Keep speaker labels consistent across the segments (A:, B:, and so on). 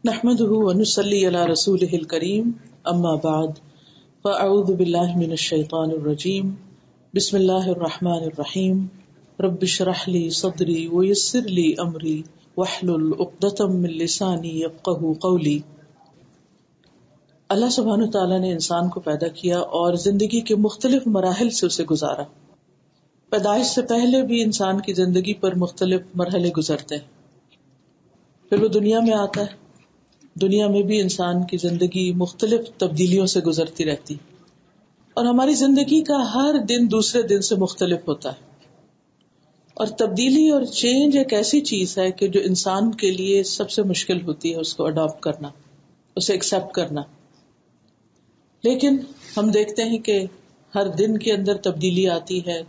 A: نحمده ونصلي على رسوله الكريم اما بعد فاعوذ بالله من الشيطان الرجيم بسم الله الرحمن الرحيم رب اشرح لي صدري ويسر لي امري واحلل عقدة من لساني يفقهوا قولي۔ اللہ سبحانہ تعالیٰ نے انسان کو پیدا کیا اور زندگی کے مختلف مراحل سے اسے گزارا۔ پیدائش سے پہلے بھی انسان کی زندگی پر مختلف مرحلے گزرتے ہیں، پھر وہ دنیا میں آتا ہے، دنیا میں بھی انسان کی زندگی مختلف تبدیلیوں سے گزرتی رہتی اور ہماری زندگی کا ہر دن دوسرے دن سے مختلف ہوتا ہے۔ اور تبدیلی اور چینج ایک ایسی چیز ہے کہ جو انسان کے لیے سب سے مشکل ہوتی ہے اس کو اڈاپٹ کرنا، اسے ایکسپٹ کرنا۔ لیکن ہم دیکھتے ہیں کہ ہر دن کے اندر تبدیلی آتی ہے،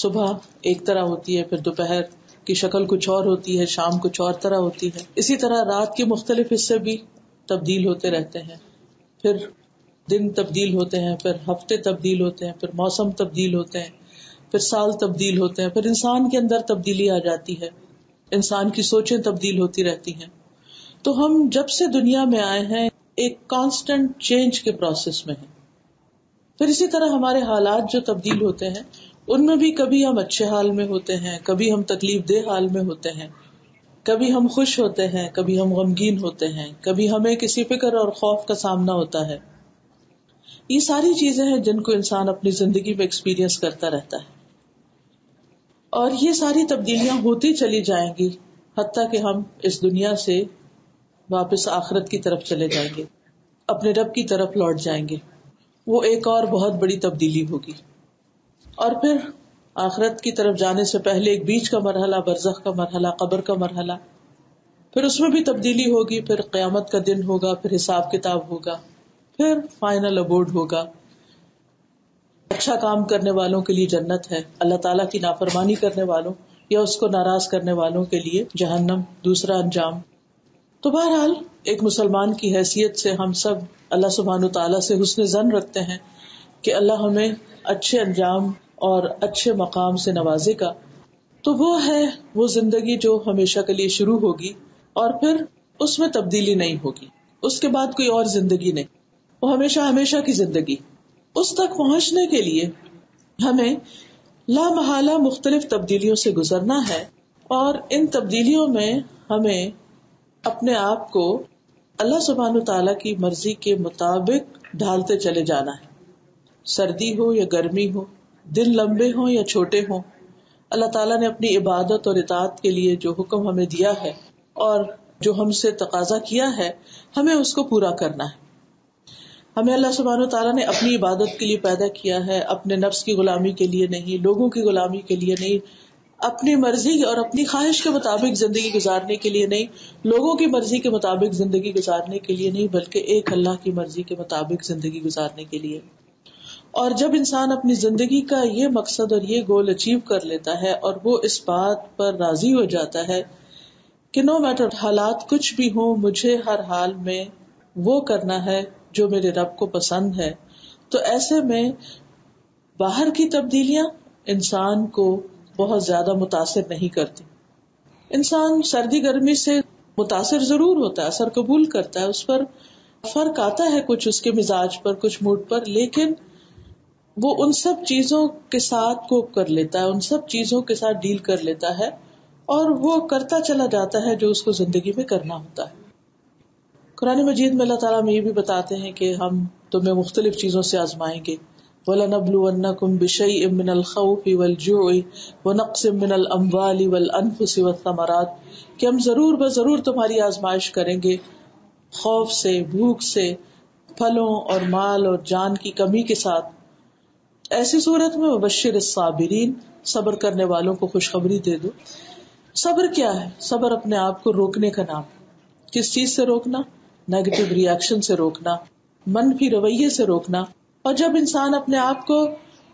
A: صبح ایک طرح ہوتی ہے، پھر دوپہر کی شکل کچھ اور ہوتی ہے، شام کچھ اور طرح ہوتی ہے، اسی طرح رات کے مختلف حصے بھی تبدیل ہوتے رہتے ہیں، پھر دن تبدیل ہوتے ہیں، پھر ہفتے تبدیل ہوتے ہیں، پھر موسم تبدیل ہوتے ہیں، پھر سال تبدیل ہوتے ہیں، پھر انسان کے اندر تبدیلی آ جاتی ہے، انسان کی سوچیں تبدیل ہوتی رہتی ہیں۔ تو ہم جب سے دنیا میں آئے ہیں ایک کانسٹنٹ چینج کے پروسیس میں ہیں۔ پھر اسی طرح ہمارے حالات جو تبدیل ہوتے ہیں ان میں بھی کبھی ہم اچھے حال میں ہوتے ہیں، کبھی ہم تکلیف دہ حال میں ہوتے ہیں، کبھی ہم خوش ہوتے ہیں، کبھی ہم غمگین ہوتے ہیں، کبھی ہمیں کسی فکر اور خوف کا سامنا ہوتا ہے۔ یہ ساری چیزیں ہیں جن کو انسان اپنی زندگی میں ایکسپیرینس کرتا رہتا ہے، اور یہ ساری تبدیلیاں ہوتی چلی جائیں گی حتیٰ کہ ہم اس دنیا سے واپس آخرت کی طرف چلے جائیں گے، اپنے رب کی طرف لوٹ جائیں گے۔ وہ ایک اور بہت بڑی تبدیلی ہوگی۔ اور پھر آخرت کی طرف جانے سے پہلے ایک بیچ کا مرحلہ، برزخ کا مرحلہ، قبر کا مرحلہ، پھر اس میں بھی تبدیلی ہوگی، پھر قیامت کا دن ہوگا، پھر حساب کتاب ہوگا، پھر فائنل ابورڈ ہوگا۔ اچھا کام کرنے والوں کے لیے جنت ہے، اللہ تعالیٰ کی نافرمانی کرنے والوں یا اس کو ناراض کرنے والوں کے لیے جہنم، دوسرا انجام۔ تو بہرحال ایک مسلمان کی حیثیت سے ہم سب اللہ سبحانہ تعالیٰ سے حسن ظن رکھتے ہیں کہ اللہ ہمیں اچھے انجام اور اچھے مقام سے نوازے گا۔ تو وہ ہے وہ زندگی جو ہمیشہ کے لیے شروع ہوگی اور پھر اس میں تبدیلی نہیں ہوگی، اس کے بعد کوئی اور زندگی نہیں، وہ ہمیشہ ہمیشہ کی زندگی۔ اس تک پہنچنے کے لیے ہمیں لا محالہ مختلف تبدیلیوں سے گزرنا ہے، اور ان تبدیلیوں میں ہمیں اپنے آپ کو اللہ سبحانہ تعالیٰ کی مرضی کے مطابق ڈھالتے چلے جانا ہے۔ سردی ہو یا گرمی ہو، دن لمبے ہوں یا چھوٹے ہوں، اللہ تعالیٰ نے اپنی عبادت اور اطاعت کے لیے جو حکم ہمیں دیا ہے اور جو ہم سے تقاضا کیا ہے، ہمیں اس کو پورا کرنا ہے۔ ہمیں اللہ سبحانہ تعالیٰ نے اپنی عبادت کے لیے پیدا کیا ہے، اپنے نفس کی غلامی کے لیے نہیں، لوگوں کی غلامی کے لیے نہیں، اپنی مرضی اور اپنی خواہش کے مطابق زندگی گزارنے کے لیے نہیں، لوگوں کی مرضی کے مطابق زندگی گزارنے کے لیے نہیں، بلکہ ایک اللہ کی مرضی کے مطابق زندگی گزارنے کے لیے۔ اور جب انسان اپنی زندگی کا یہ مقصد اور یہ گول اچیو کر لیتا ہے اور وہ اس بات پر راضی ہو جاتا ہے کہ نو میٹر حالات کچھ بھی ہوں، مجھے ہر حال میں وہ کرنا ہے جو میرے رب کو پسند ہے، تو ایسے میں باہر کی تبدیلیاں انسان کو بہت زیادہ متاثر نہیں کرتی۔ انسان سردی گرمی سے متاثر ضرور ہوتا ہے، اثر قبول کرتا ہے، اس پر فرق آتا ہے کچھ اس کے مزاج پر، کچھ موڈ پر، لیکن وہ ان سب چیزوں کے ساتھ کوپ کر لیتا ہے، ان سب چیزوں کے ساتھ ڈیل کر لیتا ہے، اور وہ کرتا چلا جاتا ہے جو اس کو زندگی میں کرنا ہوتا ہے۔ قرآن مجید میں اللہ تعالیٰ یہ بھی بتاتے ہیں کہ ہم تمہیں مختلف چیزوں سے آزمائیں گے، وَلَنَبْلُوَنَّكُمْ بِشَيْءٍ مِّنَ الْخَوْفِ وَالْجُوعِ وَنَقْصٍ مِّنَ الْأَمْوَالِ وَالْأَنفُسِ وَالثَّمَرَاتِ، کہ ہم ضرور بضرور تمہاری آزمائش کریں گے، خوف سے، بھوک سے، پھلوں اور مال اور جان کی کمی کے ساتھ۔ ایسی صورت میں وبشر الصابرین، صبر کرنے والوں کو خوشخبری دے دو۔ صبر کیا ہے؟ صبر اپنے آپ کو روکنے کا نام۔ کس چیز سے روکنا؟ نیگیٹو ری ایکشن سے روکنا، منفی رویے سے روکنا۔ اور جب انسان اپنے آپ کو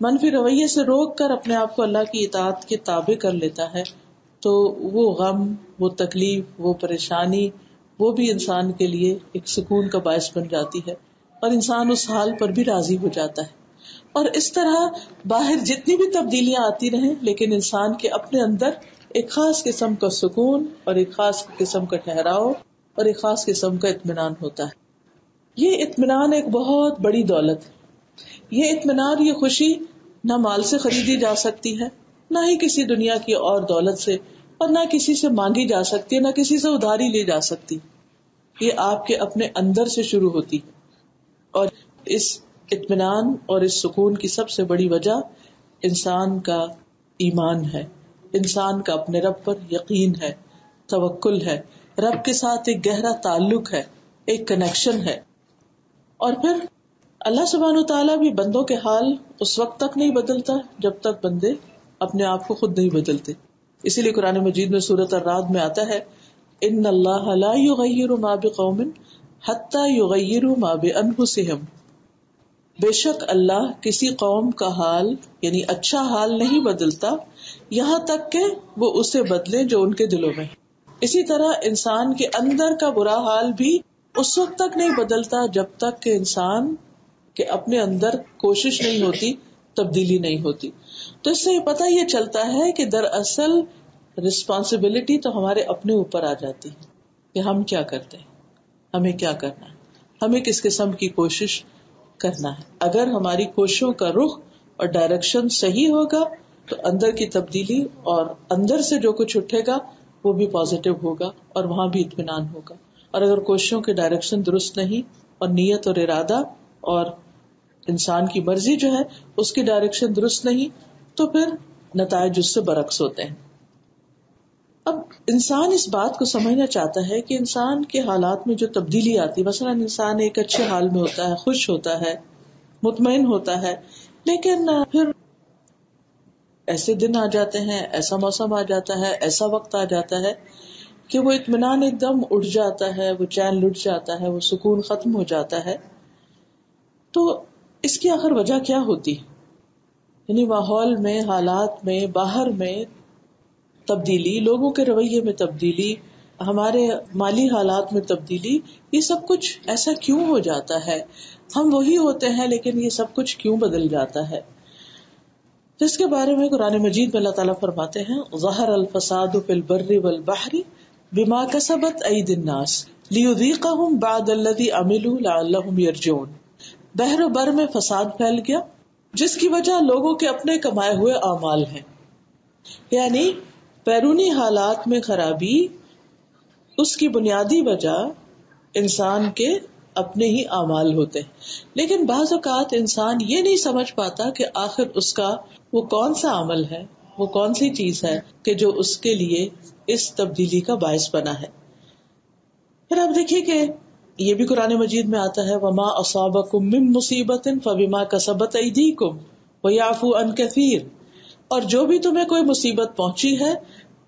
A: منفی رویے سے روک کر اپنے آپ کو اللہ کی اطاعت کے تابع کر لیتا ہے تو وہ غم، وہ تکلیف، وہ پریشانی، وہ بھی انسان کے لیے ایک سکون کا باعث بن جاتی ہے، اور انسان اس حال پر بھی راضی ہو جاتا ہے۔ اور اس طرح باہر جتنی بھی تبدیلیاں آتی رہیں، لیکن انسان کے اپنے اندر ایک خاص قسم کا سکون اور ایک خاص قسم کا ٹھہراؤ اور ایک خاص قسم کا اطمینان ہوتا ہے. یہ اطمینان ایک بہت بڑی دولت ہے. یہ اطمینان، یہ خوشی نہ مال سے خریدی جا سکتی ہے، نہ ہی کسی دنیا کی اور دولت سے، اور نہ کسی سے مانگی جا سکتی ہے، نہ کسی سے ادھاری لی جا سکتی. یہ آپ کے اپنے اندر سے شروع ہوتی. اور اس اطمینان اور اس سکون کی سب سے بڑی وجہ انسان کا ایمان ہے، انسان کا اپنے رب پر یقین ہے، توکل ہے، رب کے ساتھ ایک گہرا تعلق ہے، ایک کنیکشن ہے. اور پھر اللہ سبحانہ وتعالیٰ بھی بندوں کے حال اس وقت تک نہیں بدلتا جب تک بندے اپنے آپ کو خود نہیں بدلتے. اسی لیے قرآن مجید میں سورۃ الرعد میں آتا ہے، ان اللہ لا یغیر ما بقوم حتی یغیروا ما بانفسہم. بے شک اللہ کسی قوم کا حال یعنی اچھا حال نہیں بدلتا یہاں تک کہ وہ اسے بدلے جو ان کے دلوں میں. اسی طرح انسان کے اندر کا برا حال بھی اس وقت تک نہیں بدلتا جب تک کہ انسان کے اپنے اندر کوشش نہیں ہوتی، تبدیلی نہیں ہوتی. تو اس سے پتہ یہ چلتا ہے کہ دراصل رسپانسبلٹی تو ہمارے اپنے اوپر آ جاتی ہے کہ ہم کیا کرتے ہیں، ہمیں کیا کرنا ہے، ہمیں کس قسم کی کوشش کرنا ہے. اگر ہماری کوششوں کا رخ اور ڈائریکشن صحیح ہوگا تو اندر کی تبدیلی اور اندر سے جو کچھ اٹھے گا وہ بھی پازیٹیو ہوگا اور وہاں بھی اطمینان ہوگا. اور اگر کوششوں کے ڈائریکشن درست نہیں اور نیت اور ارادہ اور انسان کی مرضی جو ہے اس کی ڈائریکشن درست نہیں تو پھر نتائج اس سے برعکس ہوتے ہیں. اب انسان اس بات کو سمجھنا چاہتا ہے کہ انسان کے حالات میں جو تبدیلی آتی ہے، مثلا انسان ایک اچھے حال میں ہوتا ہے، خوش ہوتا ہے، مطمئن ہوتا ہے، لیکن پھر ایسے دن آ جاتے ہیں، ایسا موسم آ جاتا ہے، ایسا وقت آ جاتا ہے کہ وہ اطمینان ایک دم اٹھ جاتا ہے، وہ چین لٹ جاتا ہے، وہ سکون ختم ہو جاتا ہے. تو اس کی آخر وجہ کیا ہوتی؟ یعنی ماحول میں، حالات میں، باہر میں تبدیلی، لوگوں کے رویے میں تبدیلی، ہمارے مالی حالات میں تبدیلی، یہ سب کچھ ایسا کیوں ہو جاتا ہے؟ ہم وہی ہوتے ہیں لیکن یہ سب کچھ کیوں بدل جاتا ہے؟ جس کے بارے میں قرآن مجید میں اللہ تعالیٰ فرماتے ہیں، ظہر الفساد فی البر والبحر بما کسبت ایدی الناس لیذیقہم بعد الذی عملوا لعلہم یرجعون. بحر و بر میں فساد پھیل گیا جس کی وجہ لوگوں کے اپنے کمائے ہوئے اعمال ہیں. یعنی بیرونی حالات میں خرابی، اس کی بنیادی وجہ انسان کے اپنے ہی اعمال ہوتے ہیں. لیکن بعض اوقات انسان یہ نہیں سمجھ پاتا کہ آخر اس کا وہ کون سا عمل ہے، وہ کون سی چیز ہے کہ جو اس کے لیے اس تبدیلی کا باعث بنا ہے. پھر آپ دیکھیے کہ یہ بھی قرآن مجید میں آتا ہے، وما اصابکم من مصیبت فبما کسبت ایدیکم ویعفو عن کثیر. اور جو بھی تمہیں کوئی مصیبت پہنچی ہے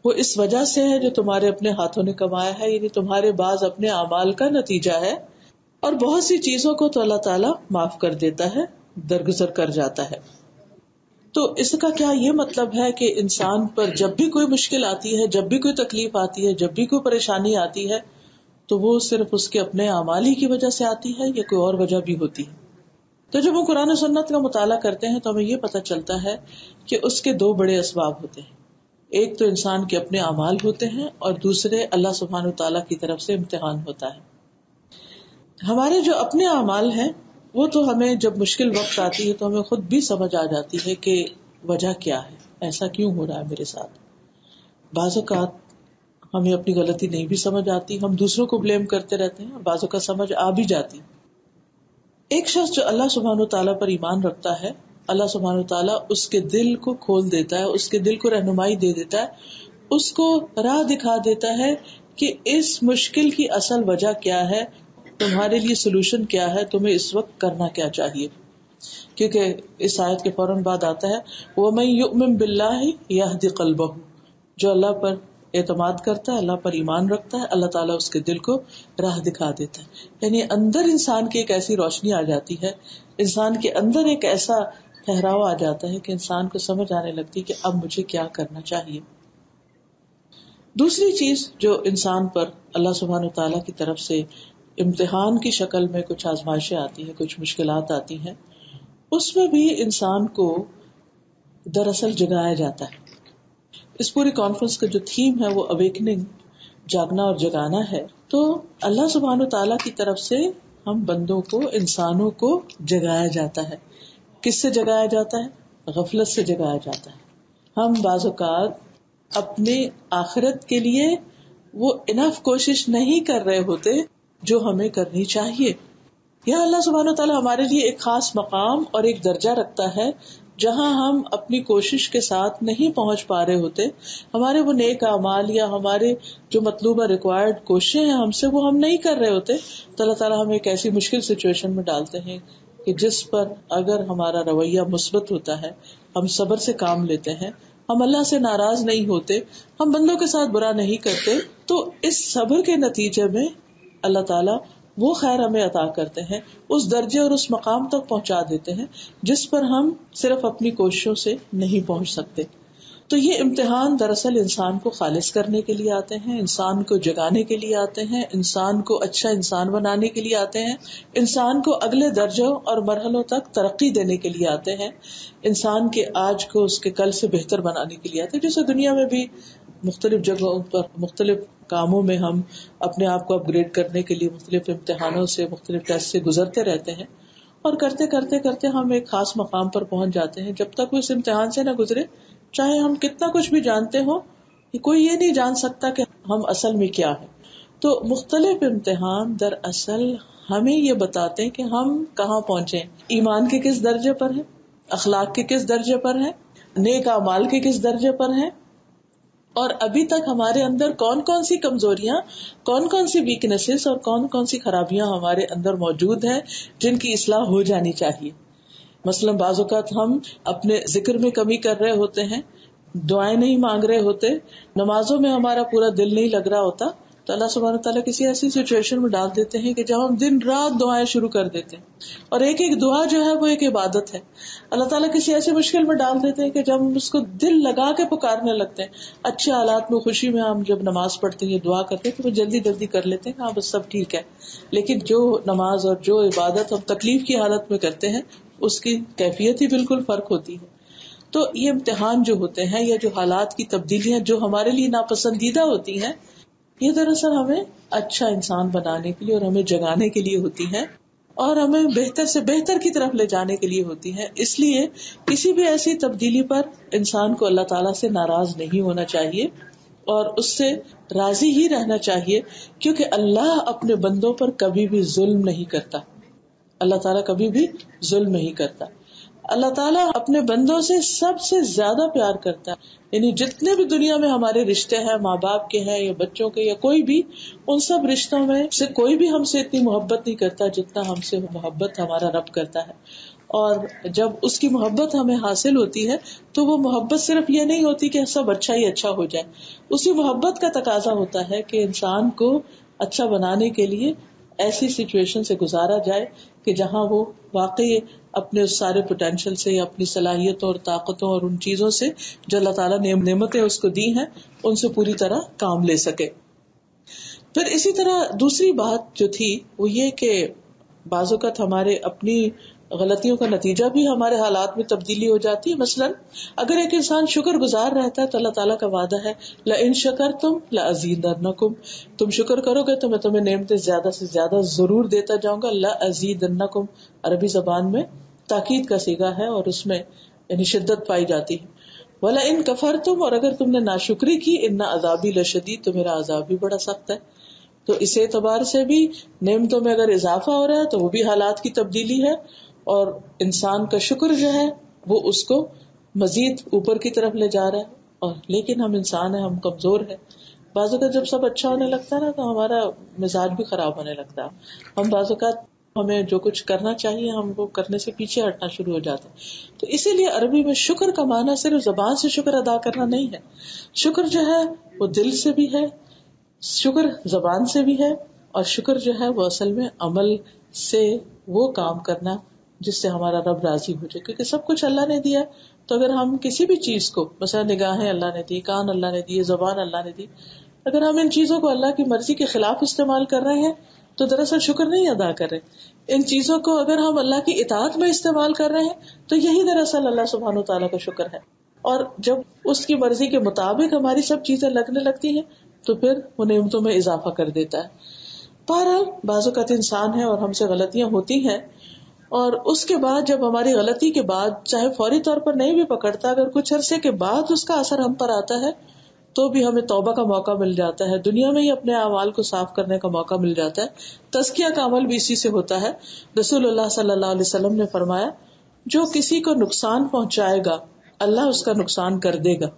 A: وہ اس وجہ سے ہے جو تمہارے اپنے ہاتھوں نے کمایا ہے، یعنی تمہارے بعض اپنے اعمال کا نتیجہ ہے. اور بہت سی چیزوں کو تو اللہ تعالیٰ معاف کر دیتا ہے، درگزر کر جاتا ہے. تو اس کا کیا یہ مطلب ہے کہ انسان پر جب بھی کوئی مشکل آتی ہے، جب بھی کوئی تکلیف آتی ہے، جب بھی کوئی پریشانی آتی ہے تو وہ صرف اس کے اپنے اعمال ہی کی وجہ سے آتی ہے یا کوئی اور وجہ بھی ہوتی ہے؟ تو جب ہم قرآن و سنت کا مطالعہ کرتے ہیں تو ہمیں یہ پتہ چلتا ہے کہ اس کے دو بڑے اسباب ہوتے ہیں. ایک تو انسان کے اپنے اعمال ہوتے ہیں اور دوسرے اللہ سبحانہ وتعالیٰ کی طرف سے امتحان ہوتا ہے. ہمارے جو اپنے اعمال ہیں وہ تو ہمیں جب مشکل وقت آتی ہے تو ہمیں خود بھی سمجھ آ جاتی ہے کہ وجہ کیا ہے، ایسا کیوں ہو رہا ہے میرے ساتھ. بعض اوقات ہمیں اپنی غلطی نہیں بھی سمجھ آتی، ہم دوسروں کو بلیم کرتے رہتے ہیں، اور بعض اوقات سمجھ آ بھی جاتی. ایک شخص جو اللہ سبحانہ وتعالیٰ پر ایمان رکھتا ہے، اللہ سبحانہ وتعالیٰ اس کے دل کو کھول دیتا ہے، اس کے دل کو رہنمائی دے دیتا ہے، اس کو راہ دکھا دیتا ہے کہ اس مشکل کی اصل وجہ کیا ہے، تمہارے لیے سولوشن کیا ہے، تمہیں اس وقت کرنا کیا چاہیے. کیونکہ اس آیت کے فوراً بعد آتا ہے وَمَن يُؤْمِن بِاللَّهِ يَهْدِ قَلْبَهُ. جو اللہ پر اعتماد کرتا ہے، اللہ پر ایمان رکھتا ہے، اللہ تعالیٰ اس کے دل کو راہ دکھا دیتا ہے. یعنی اندر انسان کی ایک ایسی روشنی آ جاتی ہے، انسان کے اندر ایک ایسا ٹھہراؤ آ جاتا ہے کہ انسان کو سمجھ آنے لگتی کہ اب مجھے کیا کرنا چاہیے. دوسری چیز جو انسان پر اللہ سبحانہ وتعالیٰ کی طرف سے امتحان کی شکل میں کچھ آزمائشیں آتی ہیں، کچھ مشکلات آتی ہیں، اس میں بھی انسان کو دراصل جگایا جاتا ہے. اس پوری کانفرنس کا جو تھیم ہے وہ اویکننگ جاگنا اور جگانا ہے، تو اللہ سبحانہ و تعالیٰ کی طرف سے ہم بندوں کو، انسانوں کو جگایا جاتا ہے. کس سے جگایا جاتا ہے؟ غفلت سے جگایا جاتا ہے. ہم بعض اوقات اپنے آخرت کے لیے وہ انف کوشش نہیں کر رہے ہوتے جو ہمیں کرنی چاہیے. یہاں اللہ سبحانہ و تعالیٰ ہمارے لیے ایک خاص مقام اور ایک درجہ رکھتا ہے جہاں ہم اپنی کوشش کے ساتھ نہیں پہنچ پا رہے ہوتے. ہمارے وہ نیک اعمال یا ہمارے جو مطلوبہ ریکوائرڈ کوششیں ہیں ہم سے، وہ ہم نہیں کر رہے ہوتے، تو اللہ تعالیٰ ہمیں ایک ایسی مشکل سچویشن میں ڈالتے ہیں کہ جس پر اگر ہمارا رویہ مثبت ہوتا ہے، ہم صبر سے کام لیتے ہیں، ہم اللہ سے ناراض نہیں ہوتے، ہم بندوں کے ساتھ برا نہیں کرتے، تو اس صبر کے نتیجے میں اللہ تعالیٰ وہ خیر ہمیں عطا کرتے ہیں، اس درجے اور اس مقام تک پہنچا دیتے ہیں جس پر ہم صرف اپنی کوششوں سے نہیں پہنچ سکتے. تو یہ امتحان دراصل انسان کو خالص کرنے کے لیے آتے ہیں، انسان کو جگانے کے لیے آتے ہیں، انسان کو اچھا انسان بنانے کے لیے آتے ہیں، انسان کو اگلے درجوں اور مرحلوں تک ترقی دینے کے لیے آتے ہیں، انسان کے آج کو اس کے کل سے بہتر بنانے کے لیے آتے ہیں. جیسے دنیا میں بھی مختلف جگہوں پر مختلف کاموں میں ہم اپنے آپ کو اپ گریڈ کرنے کے لیے مختلف امتحانوں سے، مختلف ٹیسٹ سے گزرتے رہتے ہیں، اور کرتے کرتے کرتے ہم ایک خاص مقام پر پہنچ جاتے ہیں. جب تک وہ اس امتحان سے نہ گزرے، چاہے ہم کتنا کچھ بھی جانتے ہوں، کوئی یہ نہیں جان سکتا کہ ہم اصل میں کیا ہے. تو مختلف امتحان دراصل ہمیں یہ بتاتے ہیں کہ ہم کہاں پہنچے، ایمان کے کس درجے پر ہیں، اخلاق کے کس درجے پر ہیں، نیک اعمال کے کس درجے پر ہیں، اور ابھی تک ہمارے اندر کون کون سی کمزوریاں، کون کون سی ویکنیسز اور کون کون سی خرابیاں ہمارے اندر موجود ہیں جن کی اصلاح ہو جانی چاہیے. مثلاً بعض اوقات ہم اپنے ذکر میں کمی کر رہے ہوتے ہیں، دعائیں نہیں مانگ رہے ہوتے، نمازوں میں ہمارا پورا دل نہیں لگ رہا ہوتا، تو اللہ سبحانہ تعالیٰ کسی ایسی سچویشن میں ڈال دیتے ہیں کہ جب ہم دن رات دعائیں شروع کر دیتے ہیں، اور ایک ایک دعا جو ہے وہ ایک عبادت ہے. اللہ تعالیٰ کسی ایسی مشکل میں ڈال دیتے ہیں کہ جب ہم اس کو دل لگا کے پکارنے لگتے ہیں، اچھے حالات میں، خوشی میں ہم جب نماز پڑھتے ہیں، دعا کرتے ہیں، تو وہ جلدی جلدی کر لیتے ہیں، ہاں بس سب ٹھیک ہے. لیکن جو نماز اور جو عبادت ہم تکلیف کی حالت میں کرتے ہیں، اس کی کیفیت ہی بالکل فرق ہوتی ہے. تو یہ امتحان جو ہوتے ہیں یا جو حالات کی تبدیلیاں جو ہمارے لیے ناپسندیدہ ہوتی ہیں، یہ دراصل ہمیں اچھا انسان بنانے کے لیے اور ہمیں جگانے کے لیے ہوتی ہیں، اور ہمیں بہتر سے بہتر کی طرف لے جانے کے لیے ہوتی ہیں. اس لیے کسی بھی ایسی تبدیلی پر انسان کو اللہ تعالیٰ سے ناراض نہیں ہونا چاہیے اور اس سے راضی ہی رہنا چاہیے، کیونکہ اللہ اپنے بندوں پر کبھی بھی ظلم نہیں کرتا. اللہ تعالیٰ کبھی بھی ظلم نہیں کرتا. اللہ تعالیٰ اپنے بندوں سے سب سے زیادہ پیار کرتا ہے. یعنی جتنے بھی دنیا میں ہمارے رشتے ہیں، ماں باپ کے ہیں یا بچوں کے یا کوئی بھی، ان سب رشتوں میں سے کوئی بھی ہم سے اتنی محبت نہیں کرتا جتنا ہم سے محبت ہمارا رب کرتا ہے. اور جب اس کی محبت ہمیں حاصل ہوتی ہے تو وہ محبت صرف یہ نہیں ہوتی کہ سب اچھا ہی اچھا ہو جائے. اسی محبت کا تقاضا ہوتا ہے کہ انسان کو اچھا بنانے کے لیے ایسی سچویشن سے گزارا جائے کہ جہاں وہ واقعی اپنے اس سارے پوٹینشیل سے یا اپنی صلاحیتوں اور طاقتوں اور ان چیزوں سے جو اللہ تعالیٰ نے نعمتیں اس کو دی ہیں ان سے پوری طرح کام لے سکے. پھر اسی طرح دوسری بات جو تھی وہ یہ کہ بعض اوقات ہمارے اپنی غلطیوں کا نتیجہ بھی ہمارے حالات میں تبدیلی ہو جاتی ہے. مثلاً اگر ایک انسان شکر گزار رہتا ہے تو اللہ تعالیٰ کا وعدہ ہے لئن شکرتم لأزیدنکم، تم شکر کرو گے تو میں تمہیں نعمتیں زیادہ سے زیادہ ضرور دیتا جاؤں گا. لأزیدنکم عربی زبان میں تاکید کا صیغہ ہے اور اس میں یعنی شدت پائی جاتی ہے. وَلَئِن كَفَرْتُمْ، اور اگر تم نے ناشکری کی، ان عذابی لشدید، تو میرا عذاب بھی بڑا سخت ہے. تو اس اعتبار سے بھی نعمتوں میں اگر اضافہ ہو رہا ہے تو وہ بھی حالات کی تبدیلی ہے، اور انسان کا شکر جو ہے وہ اس کو مزید اوپر کی طرف لے جا رہا ہے. اور لیکن ہم انسان ہیں، ہم کمزور ہیں. بعض اوقات جب سب اچھا ہونے لگتا ہے نا تو ہمارا مزاج بھی خراب ہونے لگتا ہے. ہم بعض اوقات ہمیں جو کچھ کرنا چاہیے ہم وہ کرنے سے پیچھے ہٹنا شروع ہو جاتے ہیں. تو اسی لیے عربی میں شکر کا معنی صرف زبان سے شکر ادا کرنا نہیں ہے. شکر جو ہے وہ دل سے بھی ہے، شکر زبان سے بھی ہے، اور شکر جو ہے وہ اصل میں عمل سے وہ کام کرنا جس سے ہمارا رب راضی ہو جائے. کیونکہ سب کچھ اللہ نے دیا، تو اگر ہم کسی بھی چیز کو، مثلا نگاہیں اللہ نے دی، کان اللہ نے دی، زبان اللہ نے دی، اگر ہم ان چیزوں کو اللہ کی مرضی کے خلاف استعمال کر رہے ہیں تو دراصل شکر نہیں ادا کر رہے. ان چیزوں کو اگر ہم اللہ کی اطاعت میں استعمال کر رہے ہیں تو یہی دراصل اللہ سبحانہ وتعالیٰ کا شکر ہے. اور جب اس کی مرضی کے مطابق ہماری سب چیزیں لگنے لگتی ہیں تو پھر وہ نعمتوں میں اضافہ کر دیتا ہے. بہرحال بعض اوقات انسان ہے اور ہم سے غلطیاں ہوتی ہیں، اور اس کے بعد جب ہماری غلطی کے بعد چاہے فوری طور پر نہیں بھی پکڑتا، اگر کچھ عرصے کے بعد اس کا اثر ہم پر آتا ہے تو بھی ہمیں توبہ کا موقع مل جاتا ہے، دنیا میں ہی اپنے اعمال کو صاف کرنے کا موقع مل جاتا ہے. تزکیہ کا عمل بھی اسی سے ہوتا ہے. رسول اللہ صلی اللہ علیہ وسلم نے فرمایا جو کسی کو نقصان پہنچائے گا اللہ اس کا نقصان کر دے گا.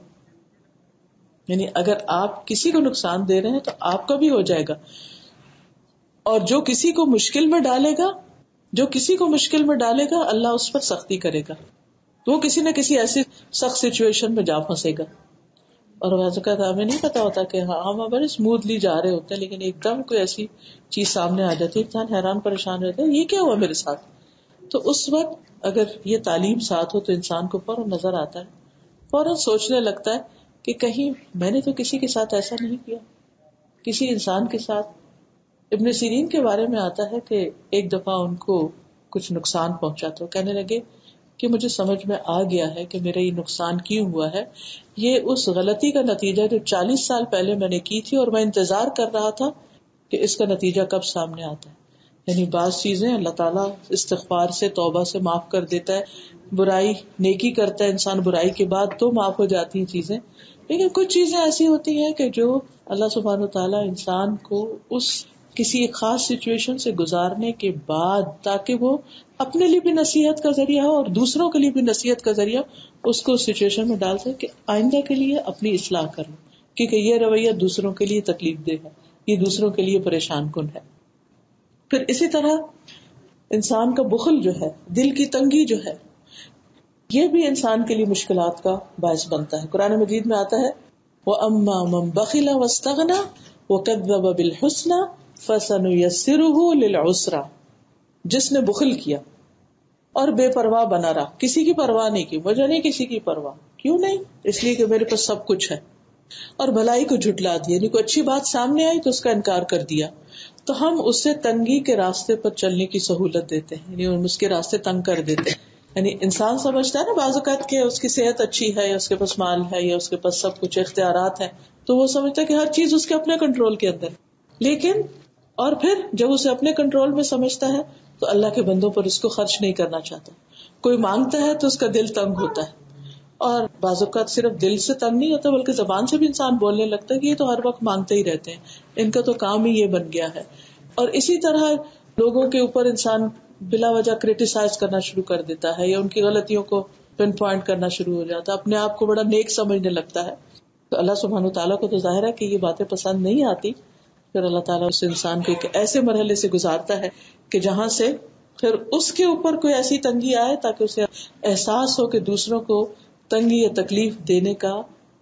A: یعنی اگر آپ کسی کو نقصان دے رہے ہیں تو آپ کا بھی ہو جائے گا، اور جو کسی کو مشکل میں ڈالے گا اللہ اس پر سختی کرے گا. وہ کسی نہ کسی ایسی سخت سچویشن میں جا پھنسے گا. اور بعض اوقات ہمیں نہیں پتا ہوتا کہ ہم بڑے اسموتھلی جا رہے ہوتے ہیں، لیکن ایک دم کوئی ایسی چیز سامنے آ جاتی ہے، انسان حیران پریشان رہتا ہے یہ کیا ہوا میرے ساتھ. تو اس وقت اگر یہ تعلیم ساتھ ہو تو انسان کو فوراً نظر آتا ہے، فوراً سوچنے لگتا ہے کہ کہیں میں نے تو کسی کے ساتھ ایسا نہیں کیا، کسی انسان کے ساتھ. ابن سیرین کے بارے میں آتا ہے کہ ایک دفعہ ان کو کچھ نقصان پہنچا تو کہنے لگے کہ مجھے سمجھ میں آ گیا ہے کہ میرا یہ نقصان کیوں ہوا ہے، یہ اس غلطی کا نتیجہ جو 40 سال پہلے میں نے کی تھی اور میں انتظار کر رہا تھا کہ اس کا نتیجہ کب سامنے آتا ہے. یعنی بعض چیزیں اللہ تعالیٰ استغفار سے توبہ سے معاف کر دیتا ہے، برائی نیکی کرتا ہے انسان برائی کے بعد تو معاف ہو جاتی ہیں چیزیں، لیکن کچھ چیزیں ایسی ہوتی ہیں کہ جو اللہ سبحانہ وتعالیٰ انسان کو اس کسی ایک خاص سچویشن سے گزارنے کے بعد تاکہ وہ اپنے لیے بھی نصیحت کا ذریعہ ہو اور دوسروں کے لیے بھی نصیحت کا ذریعہ اس کو اس سچویشن میں ڈال سکے کہ آئندہ کے لیے اپنی اصلاح کر لو، کیونکہ یہ رویہ دوسروں کے لیے تکلیف دہ ہے، یہ دوسروں کے لیے پریشان کن ہے. پھر اسی طرح انسان کا بخل جو ہے، دل کی تنگی جو ہے، یہ بھی انسان کے لیے مشکلات کا باعث بنتا ہے. قرآن مجید میں آتا ہے وَأَمَّا مَن بَخِلَ وَاسْتَغْنَى وَكَذَّبَ بِالْحُسْنَى فَسَنُيَسِّرُهُ لِلْعُسْرَى. جس نے بخل کیا اور بے پرواہ بنا رہا، کسی کی پرواہ نہیں کی، مجھے نہیں کسی کی پرواہ، کیوں نہیں؟ اس لیے کہ میرے پاس سب کچھ ہے، اور بھلائی کو جھٹلا دیا، یعنی کوئی اچھی بات سامنے آئی تو اس کا انکار کر دیا، تو ہم اس سے تنگی کے راستے پر چلنے کی سہولت دیتے ہیں، یعنی ہم اس کے راستے تنگ کر دیتے ہیں. یعنی انسان سمجھتا ہے نا بعض اوقات کہ اس کی صحت اچھی ہے یا اس کے پاس مال ہے یا اس کے پاس سب کچھ اختیارات ہیں، تو وہ سمجھتا ہے کہ ہر چیز اس کے اپنے کنٹرول کے اندر. لیکن اور پھر جب اسے اپنے کنٹرول میں سمجھتا ہے تو اللہ کے بندوں پر اس کو خرچ نہیں کرنا چاہتا. کوئی مانگتا ہے تو اس کا دل تنگ ہوتا ہے، اور بعض اوقات صرف دل سے تنگ نہیں ہوتا بلکہ زبان سے بھی انسان بولنے لگتا ہے کہ یہ تو ہر وقت مانگتے ہی رہتے ہیں، ان کا تو کام ہی یہ بن گیا ہے. اور اسی طرح لوگوں کے اوپر انسان بلا وجہ کریٹیسائز کرنا شروع کر دیتا ہے یا ان کی غلطیوں کو پن پوائنٹ کرنا شروع ہو جاتا ہے، اپنے آپ کو بڑا نیک سمجھنے لگتا ہے. تو اللہ سبحانہ تعالیٰ کو تو ظاہر ہے کہ یہ باتیں پسند نہیں آتی. پھر اللہ تعالیٰ اس انسان کو ایک ایسے مرحلے سے گزارتا ہے کہ جہاں سے پھر اس کے اوپر کوئی ایسی تنگی آئے تاکہ اسے احساس ہو کہ دوسروں کو تنگی یا تکلیف دینے کا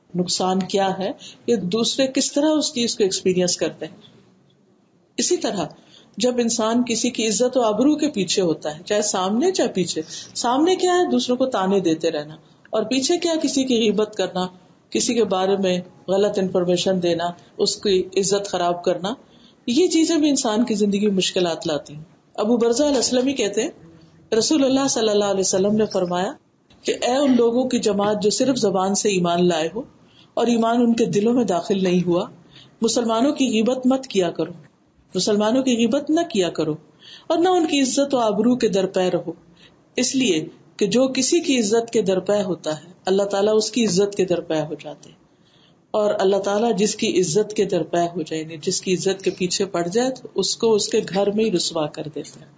A: نقصان کیا ہے، یا دوسرے کس طرح اس چیز کو ایکسپیرینس کرتے ہیں. اسی طرح جب انسان کسی کی عزت و آبرو کے پیچھے ہوتا ہے، چاہے سامنے چاہے پیچھے، سامنے کیا ہے دوسروں کو تانے دیتے رہنا، اور پیچھے کیا کسی کی غیبت کرنا، کسی کے بارے میں غلط انفارمیشن دینا، اس کی عزت خراب کرنا، یہ چیزیں بھی انسان کی زندگی میں مشکلات لاتی ہیں. ابو برزہ الاسلمی کہتے ہیں رسول اللہ صلی اللہ علیہ وسلم نے فرمایا کہ اے ان لوگوں کی جماعت جو صرف زبان سے ایمان لائے ہو اور ایمان ان کے دلوں میں داخل نہیں ہوا، مسلمانوں کی غیبت مت کیا کرو، مسلمانوں کی غیبت نہ کیا کرو، اور نہ ان کی عزت و آبرو کے درپے رہو، اس لیے کہ جو کسی کی عزت کے درپے ہوتا ہے اللہ تعالیٰ اس کی عزت کے درپے ہو جاتے ہیں، اور اللہ تعالیٰ جس کی عزت کے درپے ہو جائے، یعنی جس کی عزت کے پیچھے پڑ جائے تو اس کو اس کے گھر میں ہی رسوا کر دیتے ہیں،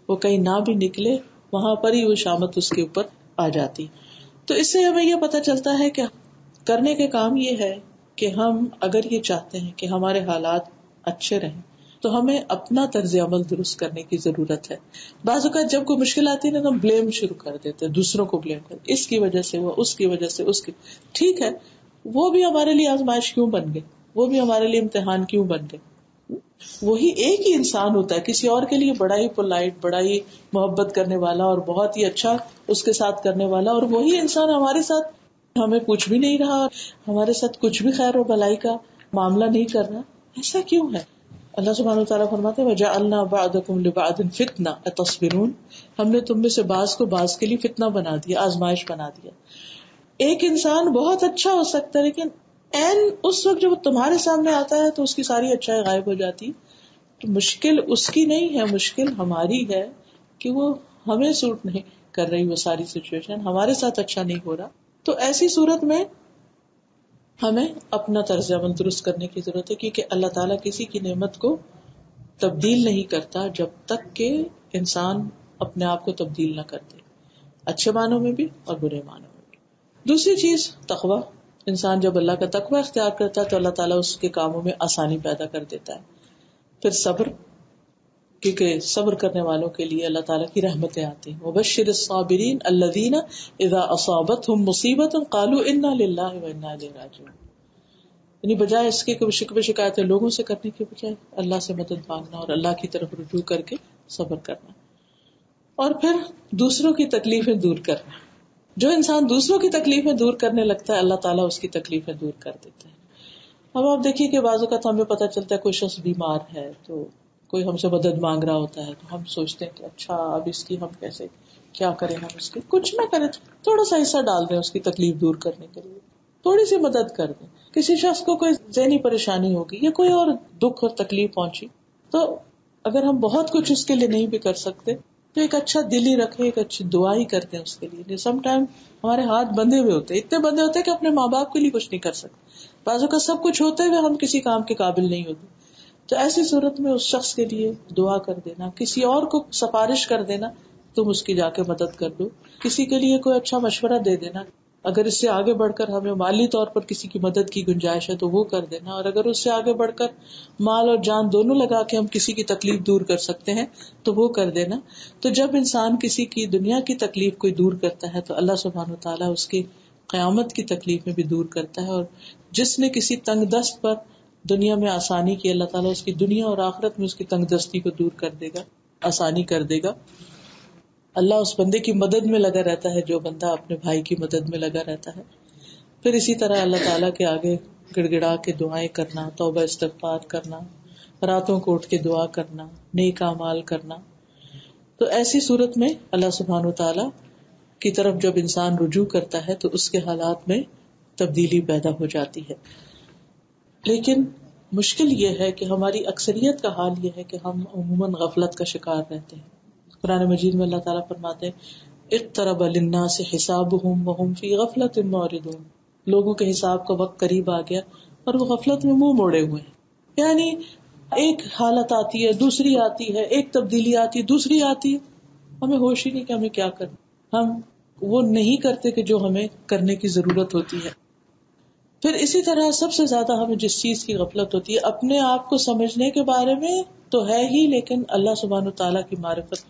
A: وہ کہیں نہ بھی نکلے وہاں پر ہی وہ شامت اس کے اوپر آ جاتی. تو اس سے ہمیں یہ پتہ چلتا ہے کہ کرنے کے کام یہ ہے کہ ہم اگر یہ چاہتے ہیں کہ ہمارے حالات اچھے رہیں تو ہمیں اپنا طرز عمل درست کرنے کی ضرورت ہے. بعض اوقات جب کوئی مشکل آتی ہے نا تو ہم بلیم شروع کر دیتے ہیں، دوسروں کو بلیم کرتے، اس کی وجہ سے ہوا، اس کی وجہ سے اس کی. ٹھیک ہے، وہ بھی ہمارے لیے آزمائش کیوں بن گئے، وہ بھی ہمارے لیے امتحان کیوں بن گئے. وہی ایک ہی انسان ہوتا ہے کسی اور کے لیے بڑا ہی پولائٹ، بڑا ہی محبت کرنے والا اور بہت ہی اچھا اس کے ساتھ کرنے والا، اور وہی انسان ہمارے ساتھ ہمیں پوچھ بھی نہیں رہا، ہمارے ساتھ کچھ بھی خیر و بھلائی کا معاملہ نہیں کر رہا. ایسا کیوں ہے؟ اللہ سبحانہ وتعالیٰ فرماتے ہیں وَجَعَلْنَا بَعْضَكُمْ لِبَعْضٍ فِتْنَةً أَتَصْبِرُونَ، ہم نے تم میں سے بعض کو بعض کے لیے فتنہ بنا دیا، آزمائش بنا دیا. ایک انسان بہت اچھا ہو سکتا ہے لیکن این اس وقت جب تمہارے سامنے آتا ہے تو اس کی ساری اچھائی غائب ہو جاتی. تو مشکل اس کی نہیں ہے، مشکل ہماری ہے کہ وہ ہمیں سوٹ نہیں کر رہی، وہ ساری سچویشن ہمارے ساتھ اچھا نہیں ہو رہا. تو ایسی صورت میں ہمیں اپنا طرز عمل درست کرنے کی ضرورت ہے، کیونکہ اللہ تعالیٰ کسی کی نعمت کو تبدیل نہیں کرتا جب تک کہ انسان اپنے آپ کو تبدیل نہ کر دے، اچھے معنوں میں بھی اور برے معنوں میں بھی. دوسری چیز تقویٰ. انسان جب اللہ کا تقویٰ اختیار کرتا ہے تو اللہ تعالیٰ اس کے کاموں میں آسانی پیدا کر دیتا ہے. پھر صبر، کیونکہ صبر کرنے والوں کے لیے اللہ تعالیٰ کی رحمتیں آتی ہیں. وبشر الصابرین الذین اذا اصابتهم مصیبۃ قالوا انا للہ وانا الیہ راجعون. یعنی بجائے اس کے شکوے شکایتیں لوگوں سے کرنے کے بجائے اللہ سے مدد مانگنا اور اللہ کی طرف رجوع کر کے صبر کرنا. اور پھر دوسروں کی تکلیفیں دور کرنا. جو انسان دوسروں کی تکلیفیں دور کرنے لگتا ہے اللہ تعالیٰ اس کی تکلیفیں دور کر دیتا ہے. اب آپ دیکھیے کہ بعض اوقات ہمیں پتہ چلتا ہے کوئی شخص بیمار ہے تو کوئی ہم سے مدد مانگ رہا ہوتا ہے تو ہم سوچتے ہیں کہ اچھا اب اس کی ہم کیسے کیا کریں، ہم اس کی کچھ نہ کریں، تھوڑا سا حصہ ڈال دیں اس کی تکلیف دور کرنے کے لیے، تھوڑی سی مدد کر دیں. کسی شخص کو کوئی ذہنی پریشانی ہوگی یا کوئی اور دکھ اور تکلیف پہنچی تو اگر ہم بہت کچھ اس کے لیے نہیں بھی کر سکتے تو ایک اچھا دل ہی رکھے، ایک اچھی دعا ہی کرتے ہیں اس کے لیے. سم ٹائم ہمارے ہاتھ بندھے ہوئے ہوتے ہیں، اتنے بندھے ہوتے ہیں کہ اپنے ماں باپ کے لیے کچھ نہیں کر سکتے. بعضوں کا سب کچھ ہوتے ہوئے ہم کسی کام کے قابل نہیں ہوتے. تو ایسی صورت میں اس شخص کے لیے دعا کر دینا، کسی اور کو سفارش کر دینا تم اس کی جا کے مدد کر دو، کسی کے لیے کوئی اچھا مشورہ دے دینا. اگر اس سے آگے بڑھ کر ہمیں مالی طور پر کسی کی مدد کی گنجائش ہے تو وہ کر دینا، اور اگر اس سے آگے بڑھ کر مال اور جان دونوں لگا کے ہم کسی کی تکلیف دور کر سکتے ہیں تو وہ کر دینا. تو جب انسان کسی کی دنیا کی تکلیف کوئی دور کرتا ہے تو اللہ سبحانہ و تعالیٰ اس کی قیامت کی تکلیف میں بھی دور کرتا ہے. اور جس نے کسی تنگ دست پر دنیا میں آسانی کی، اللہ تعالیٰ اس کی دنیا اور آخرت میں اس کی تنگ دستی کو دور کر دے گا، آسانی کر دے گا. اللہ اس بندے کی مدد میں لگا رہتا ہے جو بندہ اپنے بھائی کی مدد میں لگا رہتا ہے. پھر اسی طرح اللہ تعالیٰ کے آگے گڑ گڑا کے دعائیں کرنا، توبہ استغفار کرنا، راتوں کو اٹھ کے دعا کرنا، نیک اعمال کرنا. تو ایسی صورت میں اللہ سبحانہ وتعالیٰ کی طرف جب انسان رجوع کرتا ہے تو اس کے حالات میں تبدیلی پیدا ہو جاتی ہے. لیکن مشکل یہ ہے کہ ہماری اکثریت کا حال یہ ہے کہ ہم عموماً غفلت کا شکار رہتے ہیں. قرآن مجید میں اللہ تعالیٰ فرماتے ہیں اقترب للناس حسابهم وهم فی غفلۃ معرضون. لوگوں کے حساب کا وقت قریب آ گیا اور وہ غفلت میں منہ موڑے ہوئے ہیں. یعنی ایک حالت آتی ہے، دوسری آتی ہے، ایک تبدیلی آتی ہے، دوسری آتی ہے، ہمیں ہوش ہی نہیں کہ ہمیں کیا کرنا. ہم وہ نہیں کرتے کہ جو ہمیں کرنے کی ضرورت ہوتی ہے. پھر اسی طرح سب سے زیادہ ہمیں جس چیز کی غفلت ہوتی ہے اپنے آپ کو سمجھنے کے بارے میں تو ہے ہی، لیکن اللہ سبحانہ تعالیٰ کی معرفت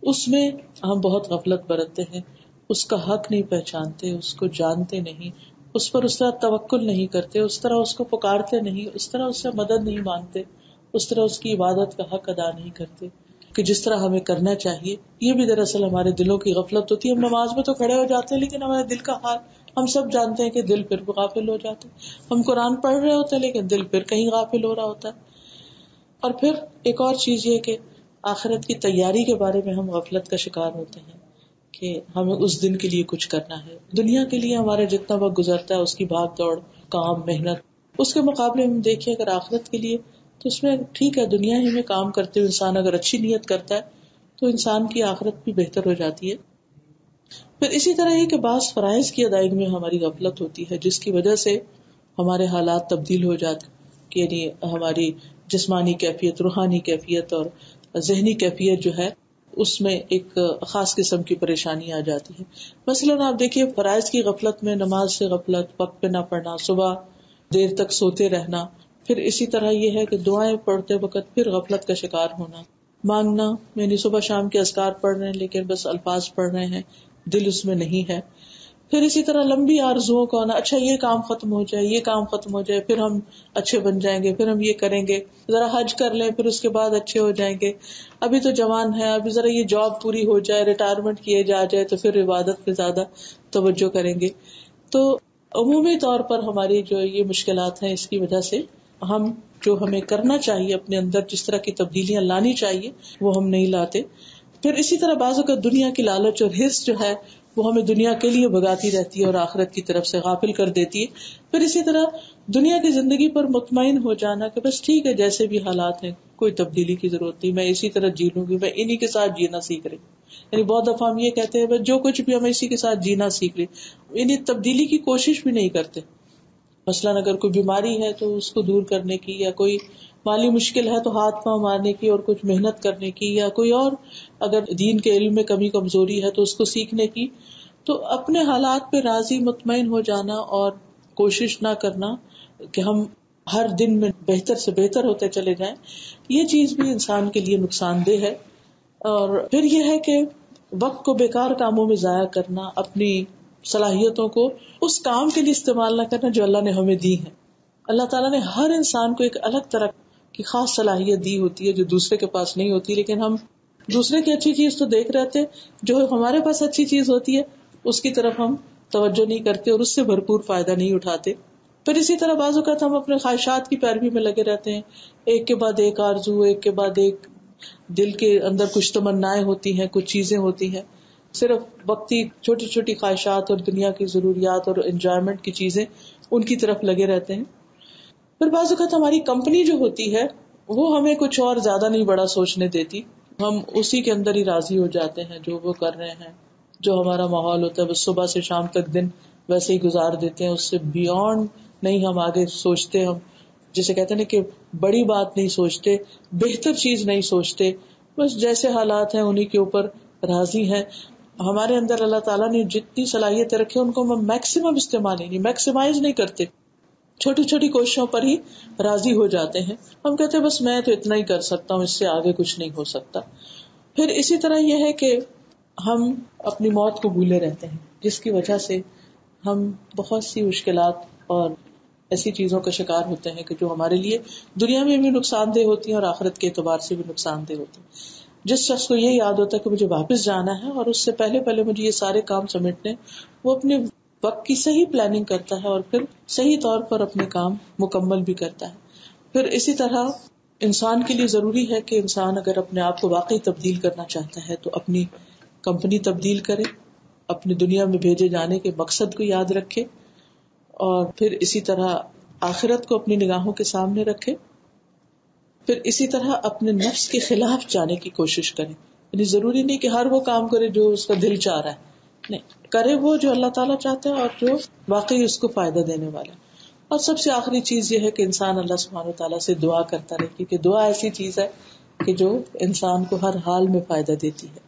A: اس میں ہم بہت غفلت برتتے ہیں. اس کا حق نہیں پہچانتے، اس کو جانتے نہیں، اس پر اس طرح توکل نہیں کرتے، اس طرح اس کو پکارتے نہیں، اس طرح اس سے مدد نہیں مانگتے، اس طرح اس کی عبادت کا حق ادا نہیں کرتے کہ جس طرح ہمیں کرنا چاہیے. یہ بھی دراصل ہمارے دلوں کی غفلت ہوتی ہے. ہم نماز میں تو کھڑے ہو جاتے ہیں لیکن ہمارے دل کا حال ہم سب جانتے ہیں کہ دل پھر غافل ہو جاتے ہیں. ہم قرآن پڑھ رہے ہوتے ہیں لیکن دل پھر کہیں غافل ہو رہا ہوتا ہے. اور پھر ایک اور چیز یہ کہ آخرت کی تیاری کے بارے میں ہم غفلت کا شکار ہوتے ہیں کہ ہمیں اس دن کے لیے کچھ کرنا ہے. دنیا کے لیے ہمارا جتنا وقت گزرتا ہے اس کی بھاگ دوڑ، کام، محنت، اس کے مقابلے ہم دیکھیں اگر آخرت کے لیے تو اس میں ٹھیک ہے دنیا ہی میں کام کرتے ہوئے انسان اگر اچھی نیت کرتا ہے تو انسان کی آخرت بھی بہتر ہو جاتی ہے. پھر اسی طرح یہ کہ بعض فرائض کی ادائیگی میں ہماری غفلت ہوتی ہے جس کی وجہ سے ہمارے حالات تبدیل ہو جاتے، یعنی ہماری جسمانی کیفیت، روحانی کیفیت اور ذہنی کیفیت جو ہے اس میں ایک خاص قسم کی پریشانی آ جاتی ہے. مثلاً آپ دیکھیے فرائض کی غفلت میں نماز سے غفلت، وقت پہ نہ پڑھنا، صبح دیر تک سوتے رہنا. پھر اسی طرح یہ ہے کہ دعائیں پڑھتے وقت پھر غفلت کا شکار ہونا، مانگنا، یعنی صبح شام کے اذکار پڑھ رہے ہیں لیکن بس الفاظ پڑھ رہے ہیں، دل اس میں نہیں ہے. پھر اسی طرح لمبی آرزوؤں کا ہونا، اچھا یہ کام ختم ہو جائے، یہ کام ختم ہو جائے، پھر ہم اچھے بن جائیں گے، پھر ہم یہ کریں گے، ذرا حج کر لیں پھر اس کے بعد اچھے ہو جائیں گے، ابھی تو جوان ہے، ابھی ذرا یہ جاب پوری ہو جائے، ریٹائرمنٹ کیے جائے تو پھر عبادت پہ زیادہ توجہ کریں گے. تو عمومی طور پر ہماری جو یہ مشکلات ہیں اس کی وجہ سے ہم جو ہمیں کرنا چاہیے اپنے اندر جس طرح کی تبدیلیاں لانی چاہیے وہ ہم نہیں لاتے. پھر اسی طرح بعضوں کا دنیا کی لالچ اور حرص جو ہے وہ ہمیں دنیا کے لیے بھگاتی رہتی ہے اور آخرت کی طرف سے غافل کر دیتی ہے. پھر اسی طرح دنیا کی زندگی پر مطمئن ہو جانا کہ بس ٹھیک ہے جیسے بھی حالات ہیں, کوئی تبدیلی کی ضرورت نہیں, میں اسی طرح جی لوں گی, میں انہی کے ساتھ جینا سیکھ رہی. یعنی بہت دفعہ ہم یہ کہتے ہیں بس جو کچھ بھی ہم اسی کے ساتھ جینا سیکھ رہے, یعنی تبدیلی کی کوشش بھی نہیں کرتے. مثلاً اگر کوئی بیماری ہے تو اس کو دور کرنے کی, یا کوئی مالی مشکل ہے تو ہاتھ پاؤں مارنے کی اور کچھ محنت کرنے کی, یا کوئی اور اگر دین کے علم میں کمی کمزوری ہے تو اس کو سیکھنے کی. تو اپنے حالات پہ راضی مطمئن ہو جانا اور کوشش نہ کرنا کہ ہم ہر دن میں بہتر سے بہتر ہوتے چلے جائیں, یہ چیز بھی انسان کے لیے نقصان دہ ہے. اور پھر یہ ہے کہ وقت کو بیکار کاموں میں ضائع کرنا, اپنی صلاحیتوں کو اس کام کے لیے استعمال نہ کرنا جو اللہ نے ہمیں دی ہے. اللہ تعالیٰ نے ہر انسان کو ایک الگ طرح کی خاص صلاحیت دی ہوتی ہے جو دوسرے کے پاس نہیں ہوتی, لیکن ہم دوسرے کی اچھی چیز تو دیکھ رہے تھے, جو ہمارے پاس اچھی چیز ہوتی ہے اس کی طرف ہم توجہ نہیں کرتے اور اس سے بھرپور فائدہ نہیں اٹھاتے. پھر اسی طرح بعض اوقات ہم اپنے خواہشات کی پیروی میں لگے رہتے ہیں, ایک کے بعد ایک آرزو, ایک کے بعد ایک, دل کے اندر کچھ تمنائیں ہوتی ہیں, کچھ چیزیں ہوتی ہیں, صرف وقتی چھوٹی چھوٹی خواہشات اور دنیا کی ضروریات اور انجوائمنٹ کی چیزیں, ان کی طرف لگے رہتے ہیں. پھر بعض اوقات ہماری کمپنی جو ہوتی ہے وہ ہمیں کچھ اور زیادہ نہیں بڑا سوچنے دیتی, ہم اسی کے اندر ہی راضی ہو جاتے ہیں جو وہ کر رہے ہیں, جو ہمارا ماحول ہوتا ہے بس صبح سے شام تک دن ویسے ہی گزار دیتے ہیں, اس سے بیونڈ نہیں ہم آگے سوچتے. ہم جسے کہتے ہیں کہ بڑی بات نہیں سوچتے, بہتر چیز نہیں سوچتے, بس جیسے حالات ہیں انہی کے اوپر راضی ہیں. ہمارے اندر اللہ تعالیٰ نے جتنی صلاحیتیں رکھی ان کو ہم میکسیمم استعمال نہیں, میکسیمائز نہیں کرتے, چھوٹی چھوٹی کوششوں پر ہی راضی ہو جاتے ہیں. ہم کہتے ہیں بس میں تو اتنا ہی کر سکتا ہوں, اس سے آگے کچھ نہیں ہو سکتا. پھر اسی طرح یہ ہے کہ ہم اپنی موت کو بھولے رہتے ہیں, جس کی وجہ سے ہم بہت سی مشکلات اور ایسی چیزوں کا شکار ہوتے ہیں کہ جو ہمارے لیے دنیا میں بھی نقصان دہ ہوتی ہیں اور آخرت کے اعتبار سے بھی نقصان دہ ہوتی ہیں. جس شخص کو یہ یاد ہوتا ہے کہ مجھے واپس جانا ہے اور اس سے پہلے پہلے مجھے یہ سارے کام سمیٹنے, وہ اپنے وقت کی صحیح پلاننگ کرتا ہے اور پھر صحیح طور پر اپنے کام مکمل بھی کرتا ہے. پھر اسی طرح انسان کے لیے ضروری ہے کہ انسان اگر اپنے آپ کو واقعی تبدیل کرنا چاہتا ہے تو اپنی کمپنی تبدیل کرے, اپنی دنیا میں بھیجے جانے کے مقصد کو یاد رکھے, اور پھر اسی طرح آخرت کو اپنی نگاہوں کے سامنے رکھے. پھر اسی طرح اپنے نفس کے خلاف جانے کی کوشش کرے, یعنی ضروری نہیں کہ ہر وہ کام کرے جو اس کا دل چاہ رہا ہے, نہیں, کرے وہ جو اللہ تعالیٰ چاہتا ہے اور جو واقعی اس کو فائدہ دینے والا ہے. اور سب سے آخری چیز یہ ہے کہ انسان اللہ سبحانہ وتعالیٰ سے دعا کرتا رہے, کیونکہ دعا ایسی چیز ہے کہ جو انسان کو ہر حال میں فائدہ دیتی ہے.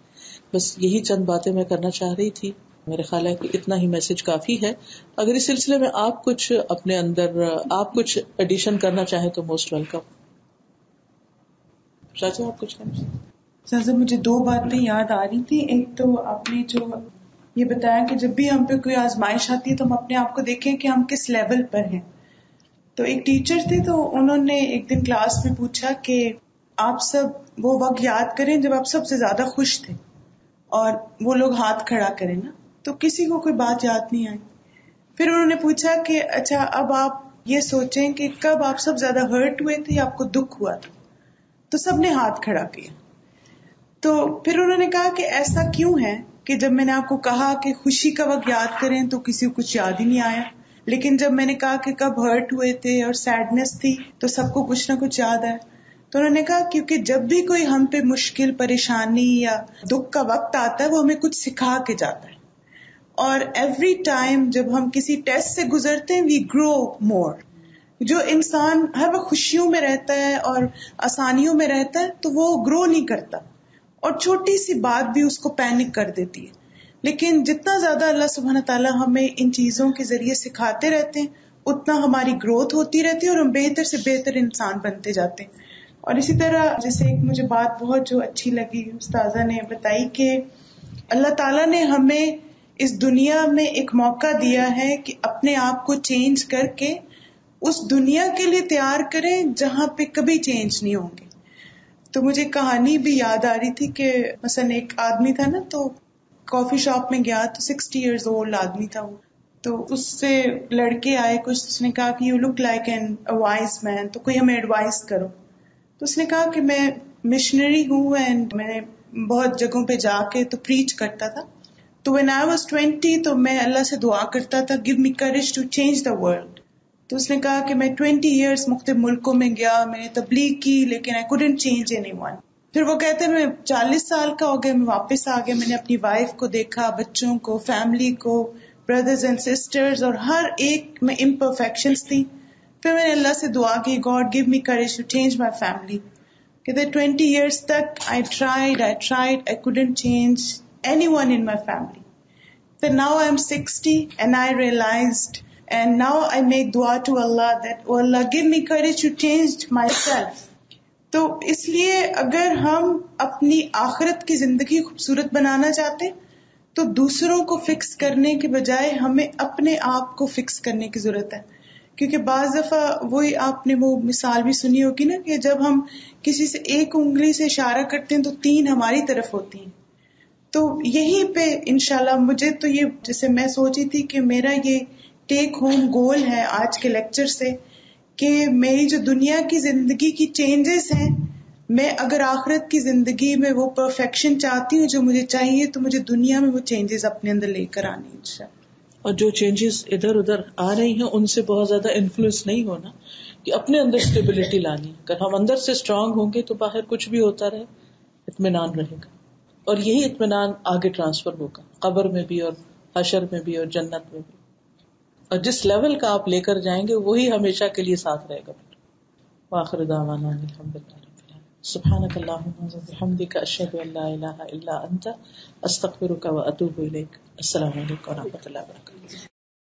A: بس یہی چند باتیں میں کرنا چاہ رہی تھی, میرے خیال ہے کہ اتنا ہی میسج کافی ہے. اگر اس سلسلے میں آپ کچھ اپنے اندر آپ کچھ ایڈیشن کرنا چاہیں تو موسٹ ویلکم. شاہجہ آپ کچھ کرنا چاہیں؟
B: سر مجھے دو باتیں یاد آ رہی تھی. ایک تو آپ نے جو یہ بتایا کہ جب بھی ہم پہ کوئی آزمائش آتی ہے تو ہم اپنے آپ کو دیکھیں کہ ہم کس لیول پر ہیں. تو ایک ٹیچر تھے تو انہوں نے ایک دن کلاس میں پوچھا کہ آپ سب وہ وقت یاد کریں جب آپ سب سے زیادہ خوش تھے, اور وہ لوگ ہاتھ کھڑا کریں نا, تو کسی کو کوئی بات یاد نہیں آئی. پھر انہوں نے پوچھا کہ اچھا اب آپ یہ سوچیں کہ کب آپ سب زیادہ ہرٹ ہوئے تھے یا آپ کو دکھ ہوا تھا, تو سب نے ہاتھ کھڑا کیا. تو پھر انہوں نے کہا کہ ایسا کیوں ہے کہ جب میں نے آپ کو کہا کہ خوشی کا وقت یاد کریں تو کسی کو کچھ یاد ہی نہیں آیا, لیکن جب میں نے کہا کہ کب ہرٹ ہوئے تھے اور سیڈنس تھی تو سب کو کچھ نہ کچھ یاد آیا. تو انہوں نے کہا کیونکہ جب بھی کوئی ہم پہ مشکل, پریشانی یا دکھ کا وقت آتا ہے وہ ہمیں کچھ سکھا کے جاتا ہے, اور ایوری ٹائم جب ہم کسی ٹیسٹ سے گزرتے ہیں وی گرو مور. جو انسان ہر وقت خوشیوں میں رہتا ہے اور آسانیوں میں رہتا ہے تو وہ گرو نہیں کرتا, اور چھوٹی سی بات بھی اس کو پینک کر دیتی ہے. لیکن جتنا زیادہ اللہ سبحانہ تعالیٰ ہمیں ان چیزوں کے ذریعے سکھاتے رہتے ہیں اتنا ہماری گروتھ ہوتی رہتی ہے اور ہم بہتر سے بہتر انسان بنتے جاتے ہیں. اور اسی طرح جیسے ایک مجھے بات بہت جو اچھی لگی استاذہ نے بتائی کہ اللہ تعالیٰ نے ہمیں اس دنیا میں ایک موقع دیا ہے کہ اپنے آپ کو چینج کر کے اس دنیا کے لیے تیار کریں جہاں پہ کبھی چینج نہیں ہوں گے. تو مجھے کہانی بھی یاد آ رہی تھی کہ مثلا ایک آدمی تھا نا, تو کافی شاپ میں گیا تو 60 ایئرز اولڈ آدمی تھا وہ, تو اس سے لڑکے آئے کچھ, اس نے کہا کہ you look like an wise man, تو کوئی ہمیں ایڈوائز کرو. تو اس نے کہا کہ میں مشنری ہوں اینڈ میں نے بہت جگہوں پہ جا کے تو پریچ کرتا تھا, تو when I was 20 تو میں اللہ سے دعا کرتا تھا give me courage to change the world. تو اس نے کہا کہ میں 20 years مختلف ملکوں میں گیا, میں نے تبلیغ کی, لیکن I couldn't change anyone. پھر وہ کہتے ہیں میں 40 سال کا ہو گیا, میں واپس آ گیا, میں نے اپنی وائف کو دیکھا, بچوں کو, فیملی کو, بردرز اینڈ سسٹرز, اور ہر ایک میں امپرفیکشنز تھی. پھر میں نے اللہ سے دعا کی God give me courage to change my family. کہتے 20 years تک I tried, I couldn't change anyone in my family. So now I'm 60 and I realized, and now I make dua to Allah that, oh Allah, give me courage to change myself. تو اس لیے اگر ہم اپنی آخرت کی زندگی خوبصورت بنانا چاہتے تو دوسروں کو فکس کرنے کے بجائے ہمیں اپنے آپ کو فکس کرنے کی ضرورت ہے. کیونکہ بعض دفعہ وہی آپ نے وہ مثال بھی سنی ہوگی نا کہ جب ہم کسی سے ایک انگلی سے اشارہ کرتے ہیں تو 3 ہماری طرف ہوتی ہیں. تو یہیں پہ انشاءاللہ مجھے تو یہ جیسے میں سوچی تھی کہ میرا یہ ٹیک ہوم گول ہے آج کے لیکچر سے کہ میری جو دنیا کی زندگی کی چینجز ہیں, میں اگر آخرت کی زندگی میں وہ پرفیکشن چاہتی ہوں جو مجھے چاہیے تو مجھے دنیا میں وہ چینجز اپنے اندر لے کر آنی انشاءاللہ.
A: اور جو چینجز ادھر ادھر آ رہی ہیں ان سے بہت زیادہ انفلوئنس نہیں ہونا, کہ اپنے اندر اسٹیبلٹی لانی. اگر ہم اندر سے اسٹرانگ ہوں گے تو باہر کچھ بھی ہوتا رہے اطمینان رہے گا, اور یہی اطمینان آگے ٹرانسفر ہوگا قبر میں بھی اور حشر میں بھی اور جنت میں بھی. اور جس لیول کا آپ لے کر جائیں گے وہی ہمیشہ کے لیے ساتھ رہے گا. وآخر دعوانا الحمدللہ رب العالمین. سبحانک اللہم وبحمدک اشہد ان لا الہ الا انت استغفرک واتوب الیک. السلام علیکم ورحمۃ اللہ وبرکاتہ.